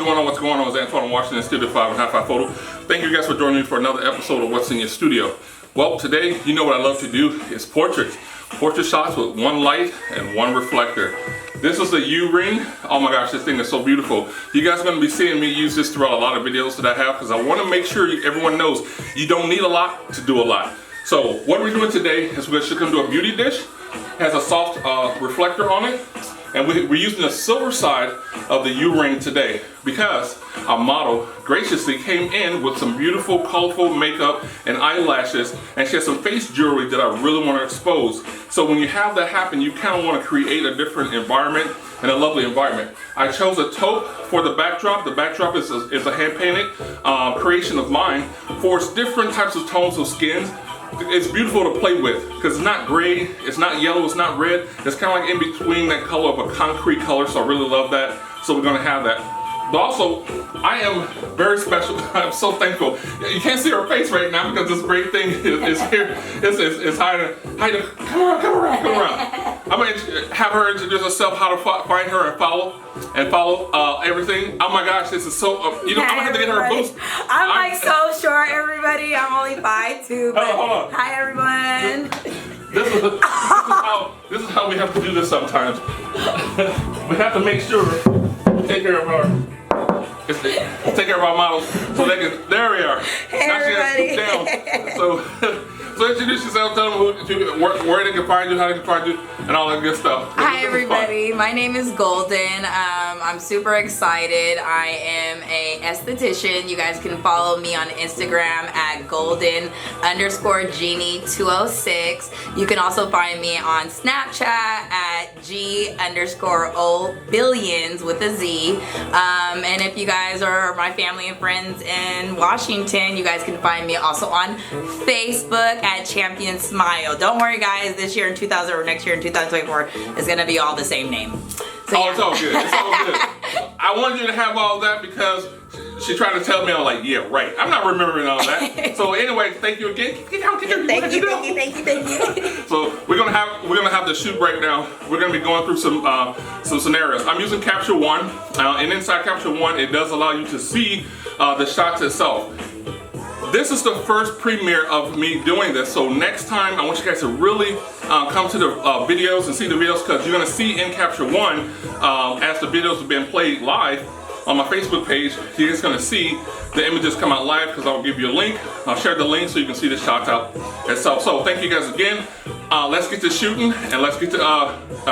What's going on? It's Antoine Washington, Studio 5 and High Five Photo. Thank you guys for joining me for another episode of What's in Your Studio. Well, today, you know what I love to do is portraits. Portrait shots with one light and one reflector. This is the U-ring. Oh my gosh, this thing is so beautiful. You guys are going to be seeing me use this throughout a lot of videos that I have because I want to make sure everyone knows you don't need a lot to do a lot. So what we're doing today is we're just going to do a beauty dish. It has a soft reflector on it. And we're using the silver side of the U-ring today because our model graciously came in with some beautiful, colorful makeup and eyelashes, and she has some face jewelry that I really want to expose. So when you have that happen, you kind of want to create a different environment and a lovely environment. I chose a taupe for the backdrop. The backdrop is a hand-painted creation of mine for different types of tones of skins. It's beautiful to play with because it's not gray, it's not yellow, it's not red. It's kind of like in between that color of a concrete color, so I really love that. So we're gonna have that. But also, I am very special. I'm so thankful. You can't see her face right now because this great thing is here. It's hiding. Come around. I'm gonna have her introduce herself, how to find her and follow everything. Oh my gosh, this is so. I'm gonna have to get her a boost. I'm so short, everybody. I'm only 5'2", but hold on. Hi, everyone. This is how we have to do this sometimes. We have to make sure we take care of our models so they can. There we are. Hey, now everybody. She has scooped down. So introduce yourself. Tell them where they can find you, how they can find you, and all that good stuff. Hi, everybody. My name is Golden. I'm super excited. I am a esthetician. You guys can follow me on Instagram at golden_genie206. You can also find me on Snapchat at G_O billions with a Z. And if you guys are my family and friends in Washington, you guys can find me also on Facebook at Champion Smile. Don't worry, guys. This year in 2000 or next year in 2024 is gonna be all the same name. So, yeah. It's all good. It's all good. I wanted you to have all that because she tried to tell me. I'm like, yeah, right. I'm not remembering all that. So anyway, thank you again. Thank you. So we're gonna have the shoot right now. We're gonna be going through some scenarios. I'm using Capture One, and inside Capture One, it does allow you to see the shots itself. This is the first premiere of me doing this, so next time I want you guys to really come to the videos and see the videos because you're going to see in Capture One as the videos have been played live on my Facebook page. You're just going to see the images come out live because I'll give you a link. I'll share the link so you can see the shots out itself. So thank you guys again. Let's get to shooting and let's get to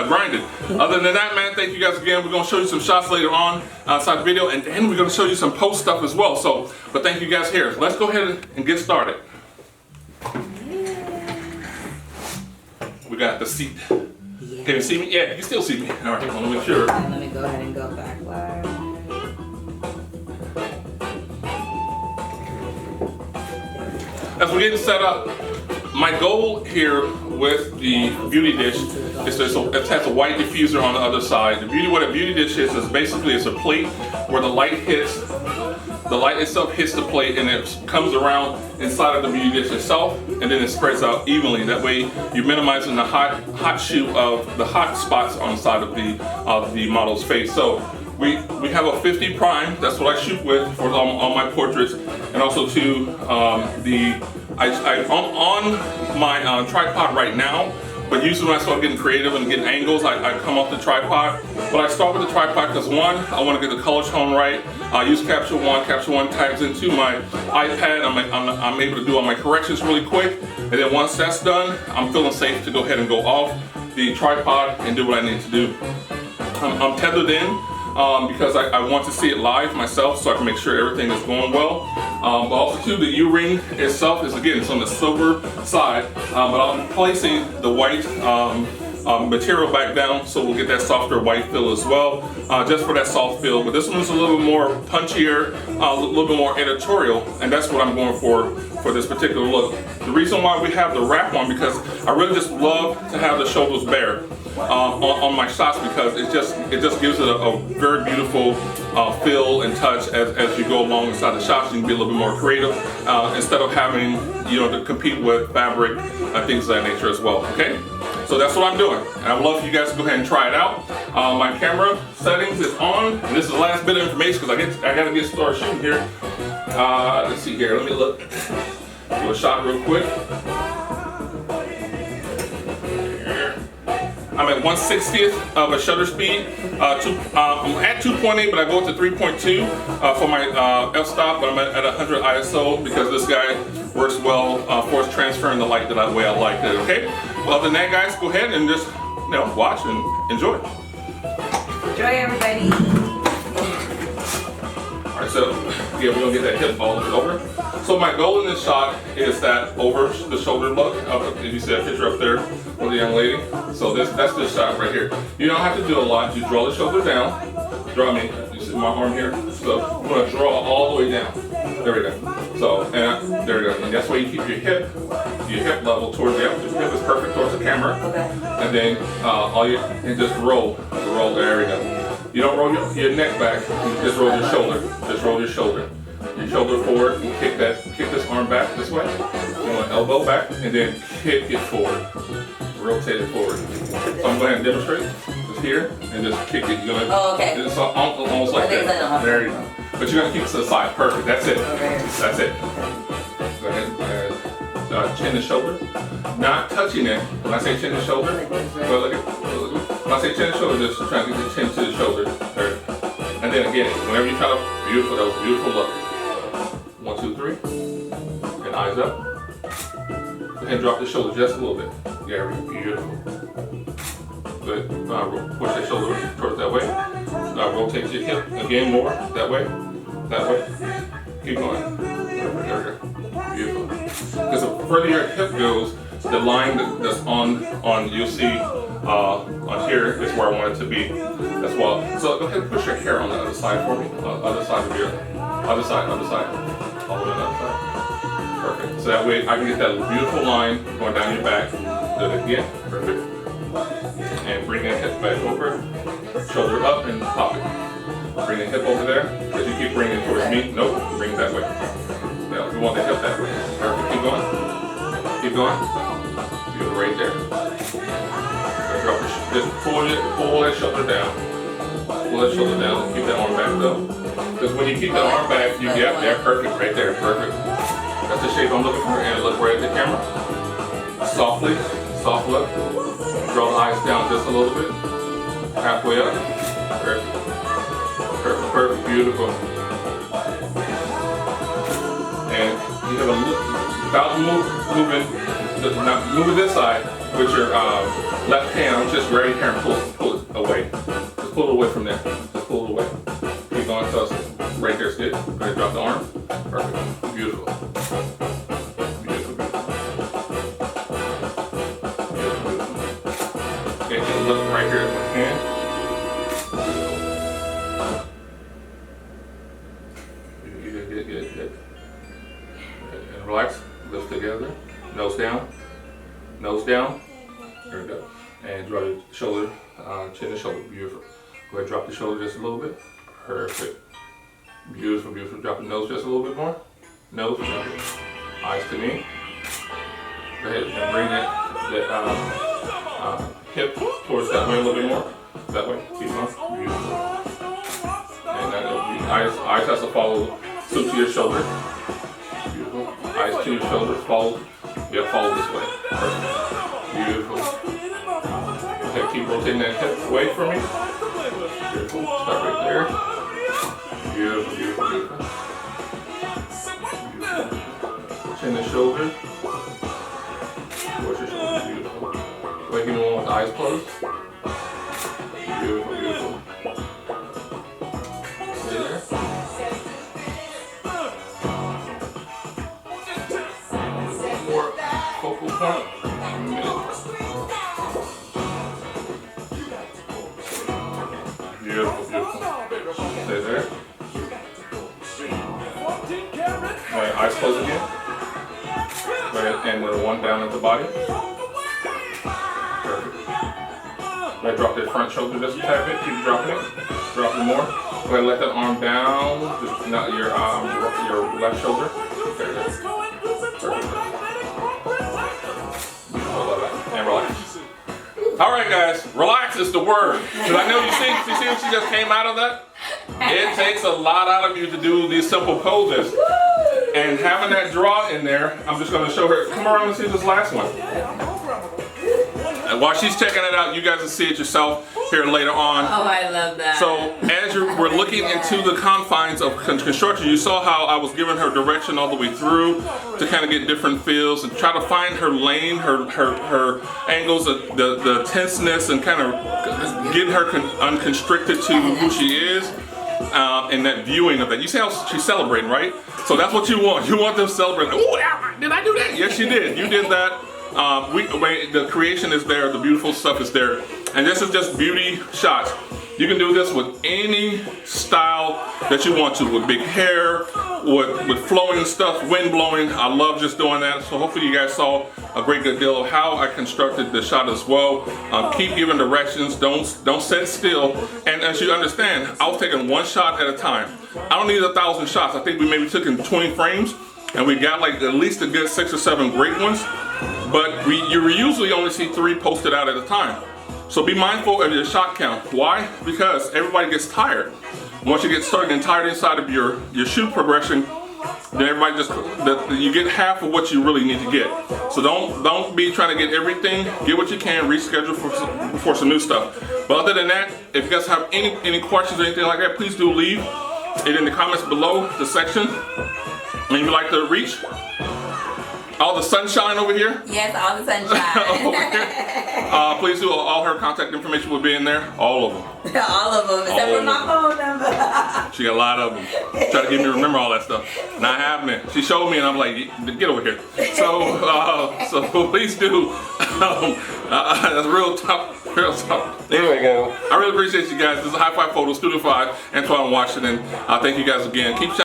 grinding. Other than that, man, thank you guys again. We're going to show you some shots later on outside the video, and then we're going to show you some post stuff as well. So, but thank you guys here. Let's go ahead and get started. We got the seat. Yeah. Can you see me? Yeah, you can still see me. All right, I want to make sure. Let me go ahead and go backward. As we're getting set up, my goal here with the beauty dish is it has a white diffuser on the other side. What a beauty dish is basically it's a plate where the light itself hits the plate and it comes around inside of the beauty dish itself, and then it spreads out evenly. That way you're minimizing the hot shoot of the hot spots on the side of the model's face. So we have a 50 prime. That's what I shoot with for all my portraits, and also too I'm on my tripod right now. But usually when I start getting creative and getting angles, I come off the tripod. But I start with the tripod because one, I want to get the color tone right. I use Capture One. Capture One tags into my iPad. I'm able to do all my corrections really quick. And then once that's done, I'm feeling safe to go ahead and go off the tripod and do what I need to do. I'm tethered in because I want to see it live myself so I can make sure everything is going well. But also too, the U-ring itself is, again, it's on the silver side, but I'm placing the white material back down so we'll get that softer white feel as well, just for that soft feel. But this one is a little more punchier, a little bit more editorial, and that's what I'm going for this particular look. The reason why we have the wrap on, because I really just love to have the shoulders bare on my shots, because it just gives it a very beautiful feel and touch as you go along inside the shots. You can be a little bit more creative instead of having to compete with fabric and things of that nature as well. Okay, So that's what I'm doing. And I'd love for you guys to go ahead and try it out. My camera settings is on. And this is the last bit of information because I gotta get started shooting here. Let's see here, let me look. Do a shot real quick. I'm at 1/60th of a shutter speed. I'm at 2.8, but I go up to 3.2 for my f-stop, but I'm at 100 ISO because this guy works well for transferring the light the way I like it, okay? Well, other than that, guys, go ahead and just, watch and enjoy. Enjoy, everybody. All right, so yeah, we're gonna get that hip all the way over. So my goal in this shot is that over the shoulder look. If you see that picture up there with the young lady. So that's this shot right here. You don't have to do a lot. You draw the shoulder down. You see my arm here. So I'm gonna draw all the way down. There we go. So and there we go. And that's why you keep your hip level towards the hip. Your hip is perfect towards the camera. Okay. And then and just roll. There we go. You don't roll your neck back. You just roll your shoulder. Just roll your shoulder. Your shoulder forward and kick this arm back this way. You want elbow back and then kick it forward. Rotate it forward. So I'm going to demonstrate. Just here and just kick it. You're gonna, okay. It's almost like that. There you go. But you're gonna keep it to the side. Perfect. That's it. Okay. That's it. Go ahead. Chin to shoulder. Not touching it. When I say chin to shoulder, when I say chin to shoulder, just trying to get the chin to the shoulder. There. And then again, whenever you try to, that was beautiful look. 1, 2, 3. And eyes up. Go ahead and drop the shoulder just a little bit. Yeah, beautiful. Good. Push that shoulder towards that way. Rotate your hip again more. That way. That way. Keep going. There we go. Beautiful. Because the further your hip goes, the line that's on you'll see on here is where I want it to be as well. So go ahead and push your hair on the other side for me. Other side of your other side. All the way on the other side. Perfect. So that way I can get that beautiful line going down your back. Do it again. Perfect. And bring that hip back over. Shoulder up and pop it. Bring the hip over there. As you keep bringing it towards me. Nope. Bring it that way. Now we want the hip that way. Perfect. Keep going. Keep going. You're right there. Just pull that shoulder down. Pull that shoulder down. Keep that arm back though. Because when you keep that arm back, you get there. Perfect. Right there. Perfect. That's the shape I'm looking for. And look right at the camera. Softly. Soft look. Draw the eyes down just a little bit. Halfway up. Perfect. Perfect. Perfect. Beautiful. And you have a look. Without moving this side with your left hand, just grab your hair and pull it away. Just pull it away from there. Just pull it away. Keep going till it's right there. Good. Go ahead, drop the arm. Perfect. Beautiful. Beautiful. Okay, just look right here at my hand. Good. And relax. Lift together, nose down. There we go. And draw your shoulder, chin to shoulder. Beautiful. Go ahead, drop the shoulder just a little bit. Perfect. Beautiful. Drop the nose just a little bit more. Nose, eyes to me. Go ahead and bring that hip towards that way a little bit more. That way. Keep going. Beautiful. And eyes has to follow suit to your shoulder. Eyes to your shoulders, follow this way. Perfect. Beautiful. Okay, keep rotating that hip away from me. Beautiful. Start right there. Beautiful. Chin the shoulder. Towards your shoulder. Beautiful. Go ahead, give me one with the eyes closed. Beautiful. Stay there. Focal point. Beautiful. Stay there. Alright, eyes closed again. Go ahead and with one down at the body. Perfect. Go ahead, drop that front shoulder just a tad bit. Keep dropping it. Dropping more. Go ahead and let that arm down. Just not your left shoulder. There it is. Perfect. And relax. All right, guys, relax is the word. Because I know you see when she just came out of that? It takes a lot out of you to do these simple poses. And having that draw in there, I'm just going to show her. Come around and see this last one. And while she's checking it out, you guys will see it yourself here later on. Oh, I love that. So as we're looking into the confines of construction, you saw how I was giving her direction all the way through to kind of get different feels and try to find her lane, her angles, the tenseness, and kind of get her unconstricted to who she is. And that viewing of that. You see how she's celebrating, right? So that's what you want. You want them celebrating. Oh, did I do that? Yes, you did. You did that. The creation is there. The beautiful stuff is there. And this is just beauty shots. You can do this with any style that you want to, with big hair, with flowing stuff, wind blowing. I love just doing that. So hopefully you guys saw a great good deal of how I constructed the shot as well. Keep giving directions. Don't sit still. And as you understand, I was taking one shot at a time. I don't need 1,000 shots. I think we maybe took in 20 frames, and we got like at least a good 6 or 7 great ones. But you usually only see 3 posted out at a time. So be mindful of your shot count. Why? Because everybody gets tired. Once you get started getting tired inside of your shoot progression, then everybody you get half of what you really need to get. So don't be trying to get everything. Get what you can. Reschedule for some new stuff. But other than that, if you guys have any questions or anything like that, please do leave it in the comments below the section. And you like to reach all the sunshine over here. Yes, all the sunshine. Please do. All her contact information will be in there. All of them. All of them, except for my phone number. She got a lot of them. Try to get me to remember all that stuff. Not happening. She showed me and I'm like, get over here. So please do. That's real tough. Real tough. Anyway, I really appreciate you guys. This is High Five Photo Studio 5, Antoine Washington. Thank you guys again. Keep